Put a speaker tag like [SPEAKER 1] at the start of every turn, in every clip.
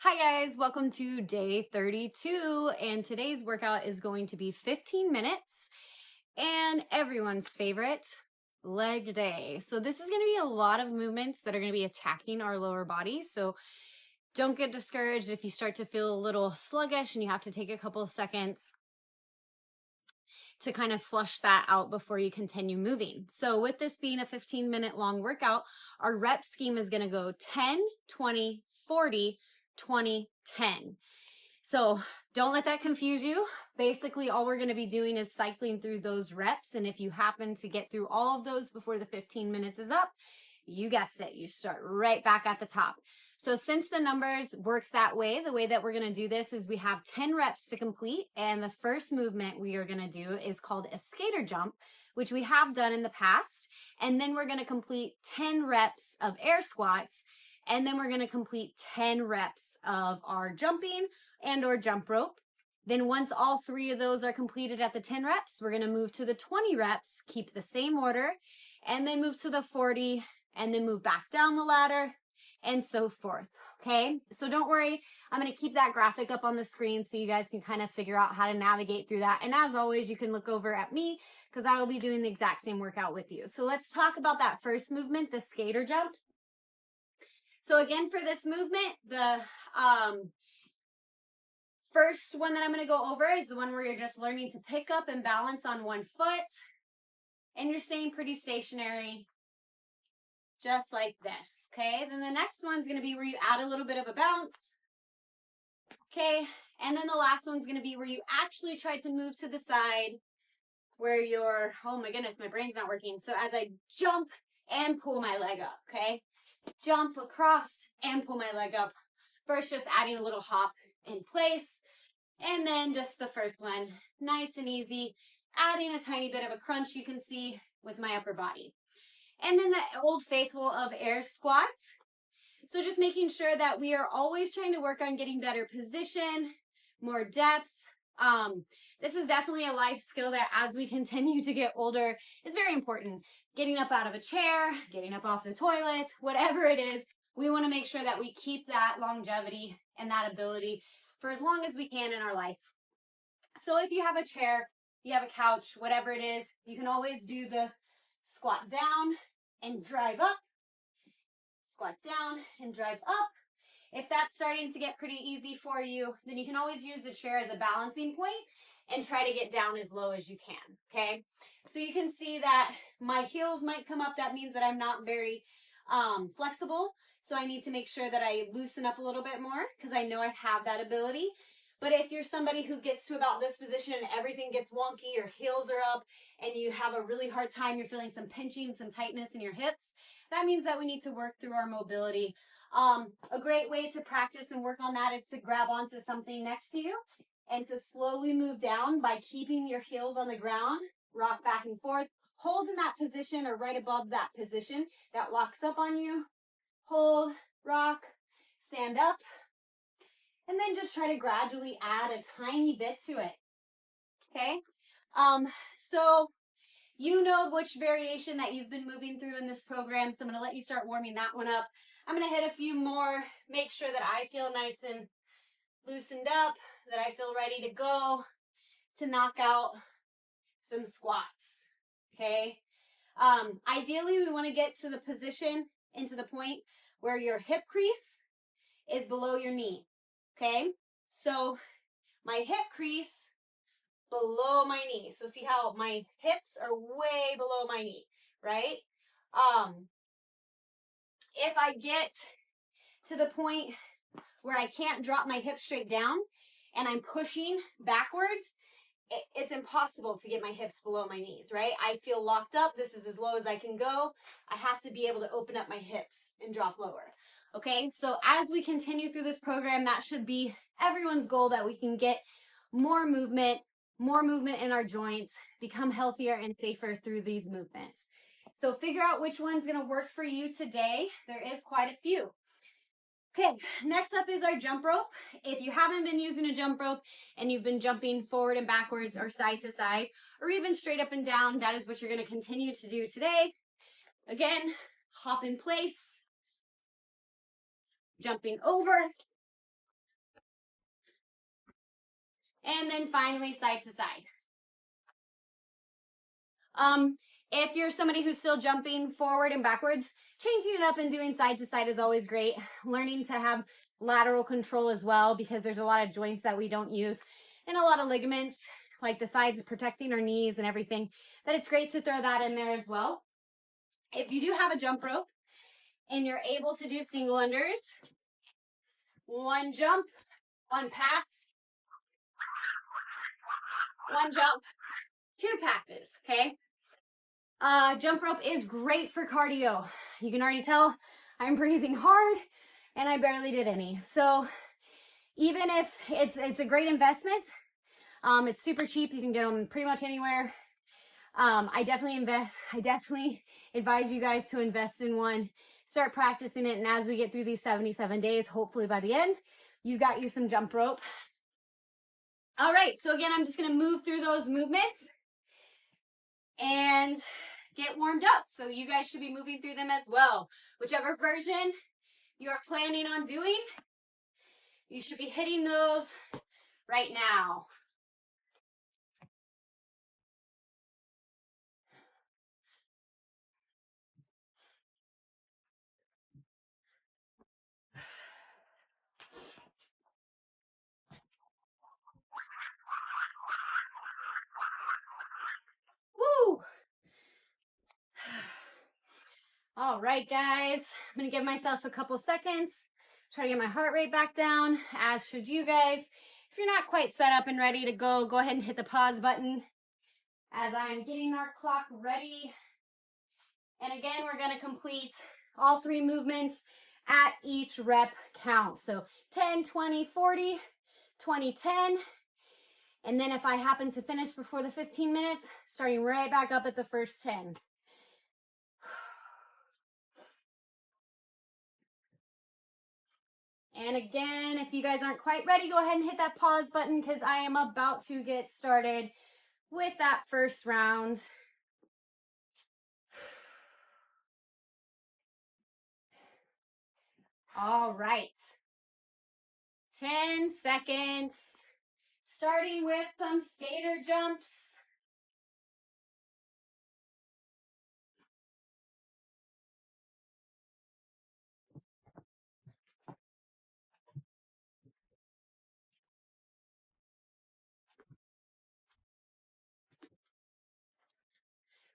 [SPEAKER 1] Hi guys, welcome to day 32 and today's workout is going to be 15 minutes and everyone's favorite leg day. So this is going to be a lot of movements that are going to be attacking our lower body. So don't get discouraged if you start to feel a little sluggish and you have to take a couple of seconds to kind of flush that out before you continue moving. So with this being a 15-minute long workout, our rep scheme is going to go 10, 20, 40, 20, 10. So don't let that confuse you. Basically, all we're going to be doing is cycling through those reps. And if you happen to get through all of those before the 15 minutes is up, you guessed it, you start right back at the top. So since the numbers work that way, the way that we're going to do this is we have 10 reps to complete. And the first movement we are going to do is called a skater jump, which we have done in the past. And then we're going to complete 10 reps of air squats. And then we're going to complete 10 reps of our jumping and or jump rope. Then once all three of those are completed at the 10 reps, we're going to move to the 20 reps, keep the same order, and then move to the 40, and then move back down the ladder, and so forth. Okay, so don't worry. I'm going to keep that graphic up on the screen so you guys can kind of figure out how to navigate through that. And as always, you can look over at me because I will be doing the exact same workout with you. So let's talk about that first movement, the skater jump. So again, for this movement, the first one that I'm going to go over is the one where you're just learning to pick up and balance on one foot. And you're staying pretty stationary, just like this. Okay, then the next one's going to be where you add a little bit of a bounce. Okay, and then the last one's going to be where you actually try to move to the side where you're, oh my goodness, my brain's not working. So as I jump and pull my leg up, okay? Jump across and pull my leg up. First, just adding a little hop in place. And then just the first one, nice and easy, adding a tiny bit of a crunch you can see with my upper body. And then the old faithful of air squats. So just making sure that we are always trying to work on getting better position, more depth. This is definitely a life skill that as we continue to get older is very important. Getting up out of a chair, getting up off the toilet, whatever it is, we want to make sure that we keep that longevity and that ability for as long as we can in our life. So if you have a chair, you have a couch, whatever it is, you can always do the squat down and drive up, squat down and drive up. If that's starting to get pretty easy for you, then you can always use the chair as a balancing point and try to get down as low as you can, okay? So you can see that my heels might come up. That means that I'm not very flexible. So I need to make sure that I loosen up a little bit more because I know I have that ability. But if you're somebody who gets to about this position and everything gets wonky, your heels are up and you have a really hard time, you're feeling some pinching, some tightness in your hips, that means that we need to work through our mobility. A great way to practice and work on that is to grab onto something next to you and to slowly move down by keeping your heels on the ground, rock back and forth, hold in that position or right above that position that locks up on you, hold, rock, stand up, and then just try to gradually add a tiny bit to it, okay? So you know which variation that you've been moving through in this program, so I'm going to let you start warming that one up. I'm going to hit a few more, make sure that I feel nice and loosened up, that I feel ready to go to knock out some squats, okay? Ideally, we want to get to the position and to the point where your hip crease is below your knee, okay? So my hip crease below my knee. So see how my hips are way below my knee, right? If I get to the point where I can't drop my hips straight down and I'm pushing backwards, it's impossible to get my hips below my knees, right? I feel locked up. This is as low as I can go. I have to be able to open up my hips and drop lower. Okay, so as we continue through this program, that should be everyone's goal, that we can get more movement in our joints, become healthier and safer through these movements. So figure out which one's going to work for you today. There is quite a few. Okay, next up is our jump rope. If you haven't been using a jump rope and you've been jumping forward and backwards or side to side or even straight up and down, that is what you're going to continue to do today. Again, hop in place, jumping over, And then finally side to side. If you're somebody who's still jumping forward and backwards, changing it up and doing side to side is always great. Learning to have lateral control as well, because there's a lot of joints that we don't use and a lot of ligaments, like the sides protecting our knees and everything, that it's great to throw that in there as well. If you do have a jump rope and you're able to do single unders, one jump, one pass, one jump, two passes, okay? Jump rope is great for cardio. You can already tell I'm breathing hard and I barely did any. So even if it's a great investment, it's super cheap. You can get them pretty much anywhere. I definitely advise you guys to invest in one, start practicing it. And as we get through these 77 days, hopefully by the end, you've got you some jump rope. All right. So again, I'm just going to move through those movements and get warmed up. So you guys should be moving through them as well. Whichever version you're planning on doing, you should be hitting those right now. Woo! All right, guys, I'm gonna give myself a couple seconds, try to get my heart rate back down, as should you guys. If you're not quite set up and ready to go ahead and hit the pause button as I'm getting our clock ready. And again, we're gonna complete all three movements at each rep count. So 10, 20, 40, 20, 10. And then if I happen to finish before the 15 minutes, starting right back up at the first 10. And again, if you guys aren't quite ready, go ahead and hit that pause button, because I am about to get started with that first round. All right. 10 seconds, starting with some skater jumps.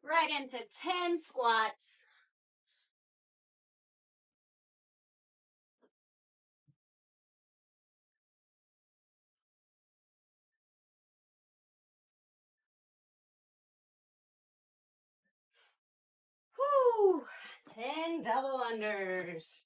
[SPEAKER 1] Right into 10 squats. Whoo! 10 double unders.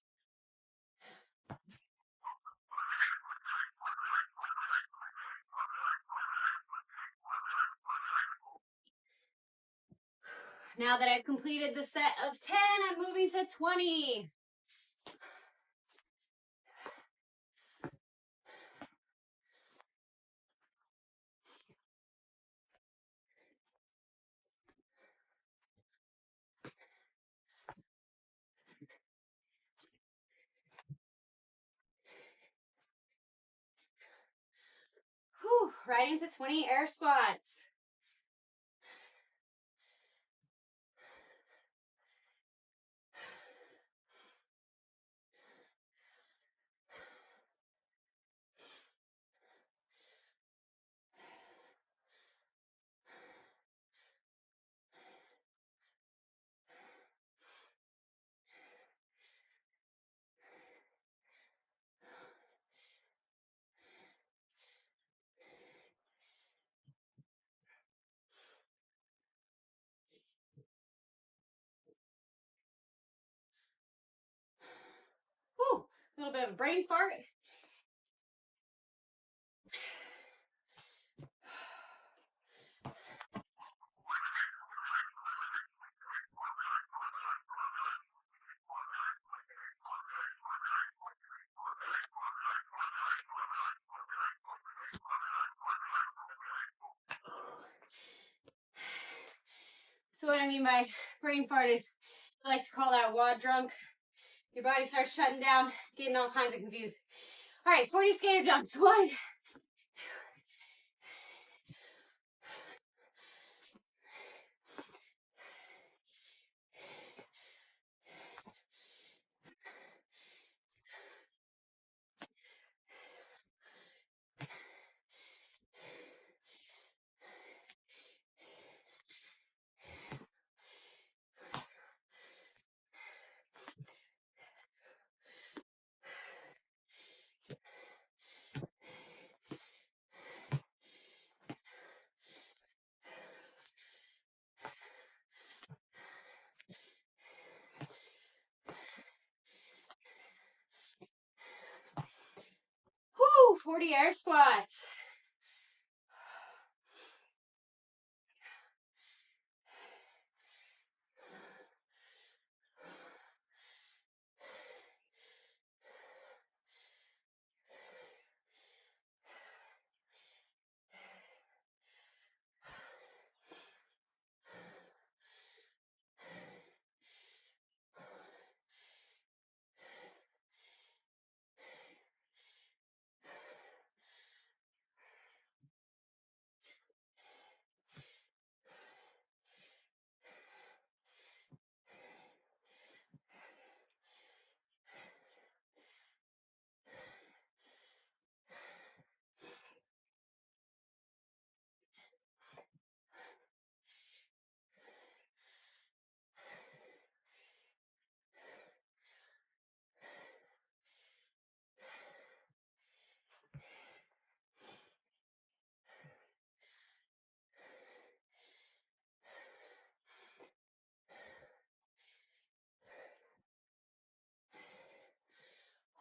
[SPEAKER 1] Now that I've completed the set of 10, I'm moving to 20. Whew, right into 20 air squats. Whew, a little bit of a brain fart. So what I mean by brain fart is, I like to call that WOD drunk. Your body starts shutting down, getting all kinds of confused. All right, 40 skater jumps. 1, 40 air squats.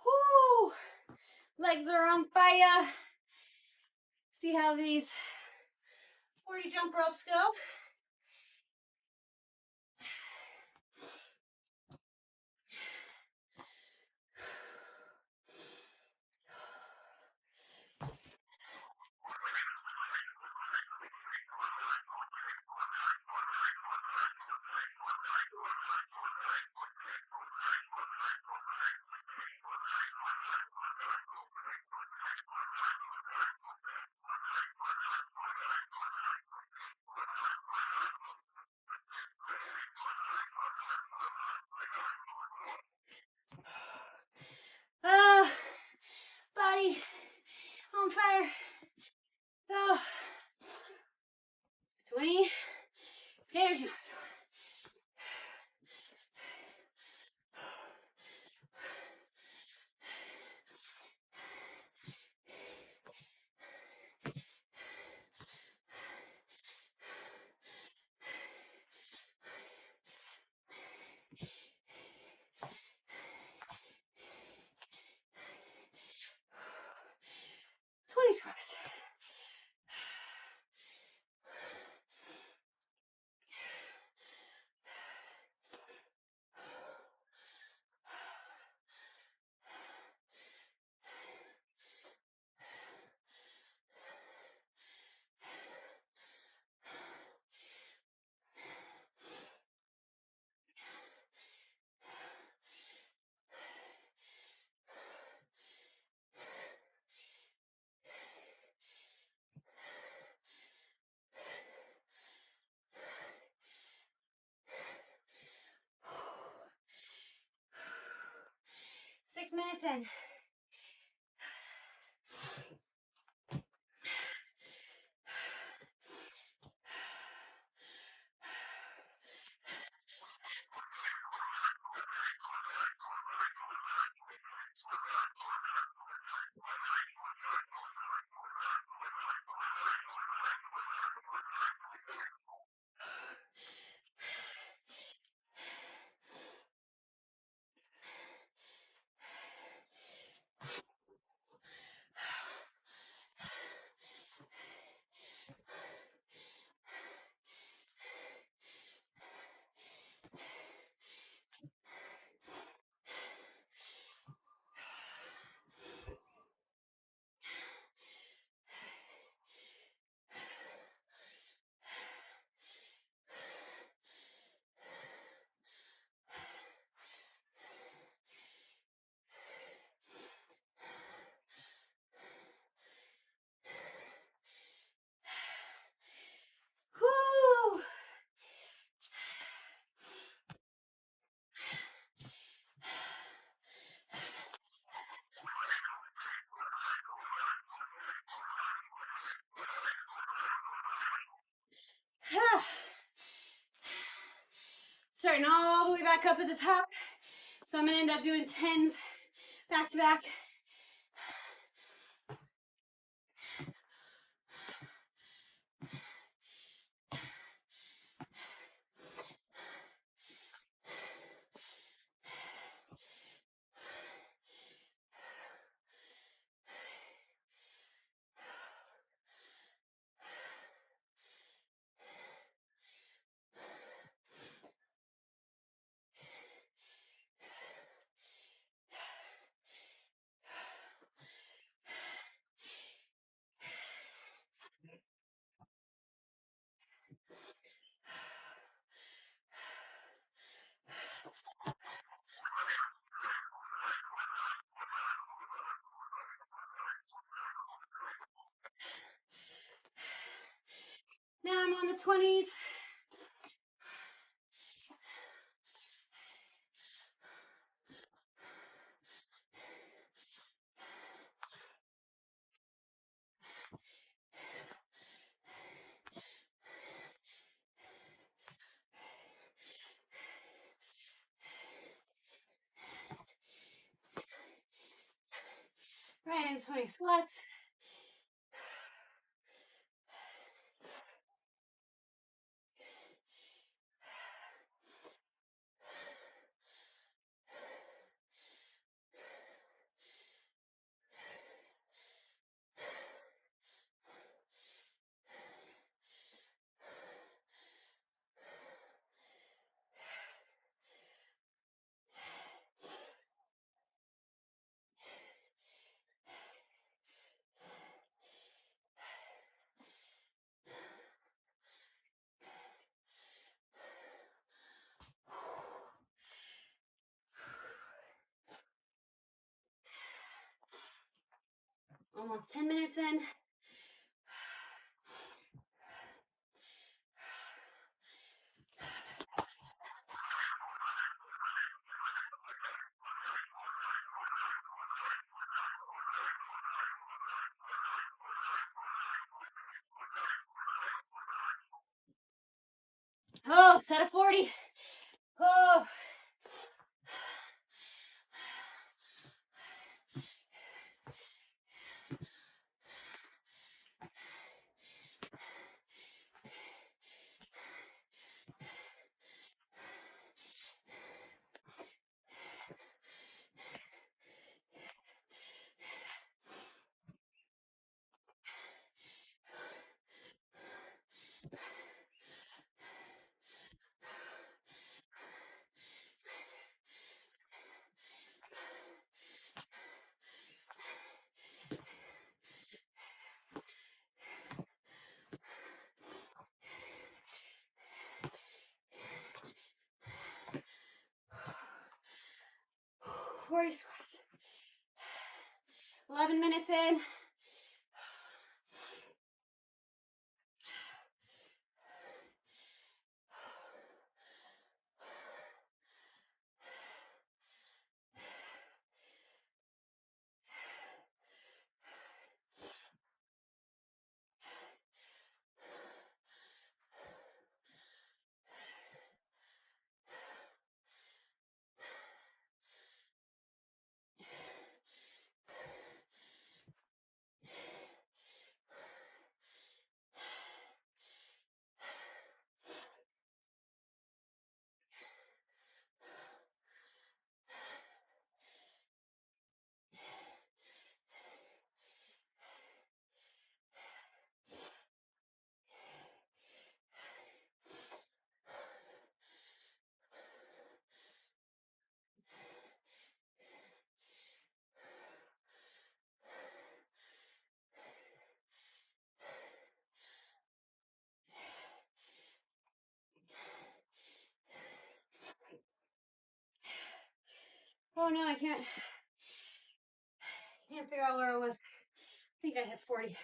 [SPEAKER 1] Whoo! Legs are on fire. See how these 40 jump ropes go? Ah, body on fire. Oh, 20 scatter jumps. Squats. Six minutes in. Whoo! Starting all the way back up at the top. So I'm gonna end up doing 10s back to back. Now I'm on the 20s. Right into 20 squats. Almost 10 minutes in. Oh, set of 40. Oh. Forty squats. 11 minutes in. Oh no, I can't figure out where I was. I think I hit 40.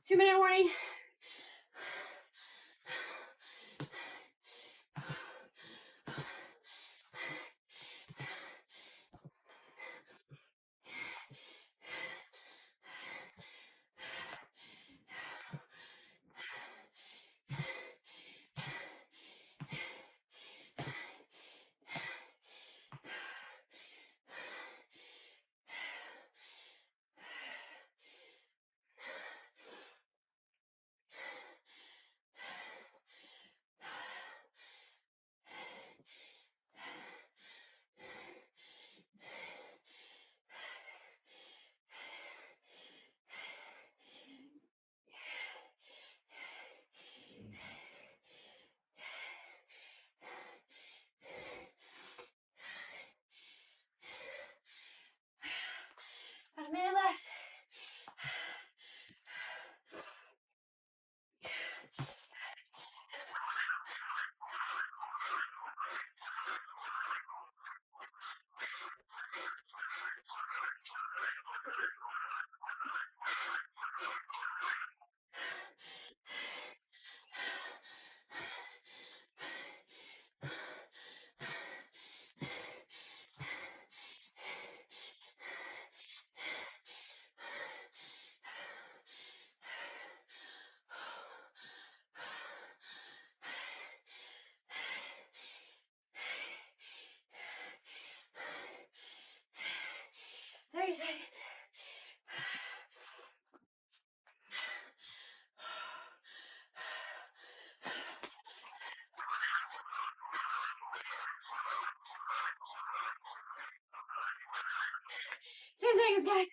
[SPEAKER 1] Two-minute warning. 10 seconds, guys.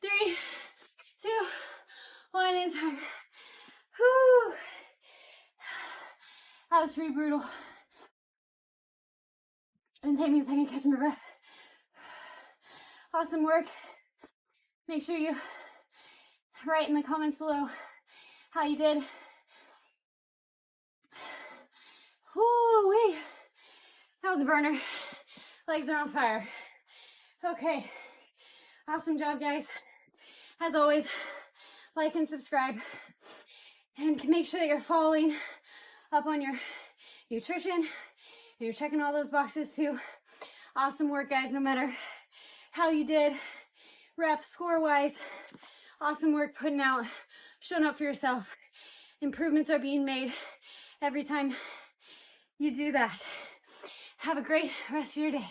[SPEAKER 1] 3, 2, 1, and time. Whew. That was pretty brutal. And take me a second, catch my breath. Awesome work. Make sure you write in the comments below how you did. Whoo-wee. That was a burner. Legs are on fire. Okay. Awesome job, guys. As always, like and subscribe. And make sure that you're following up on your nutrition. And you're checking all those boxes too. Awesome work, guys, no matter how you did, reps, score-wise. Awesome work putting out, showing up for yourself. Improvements are being made every time you do that. Have a great rest of your day.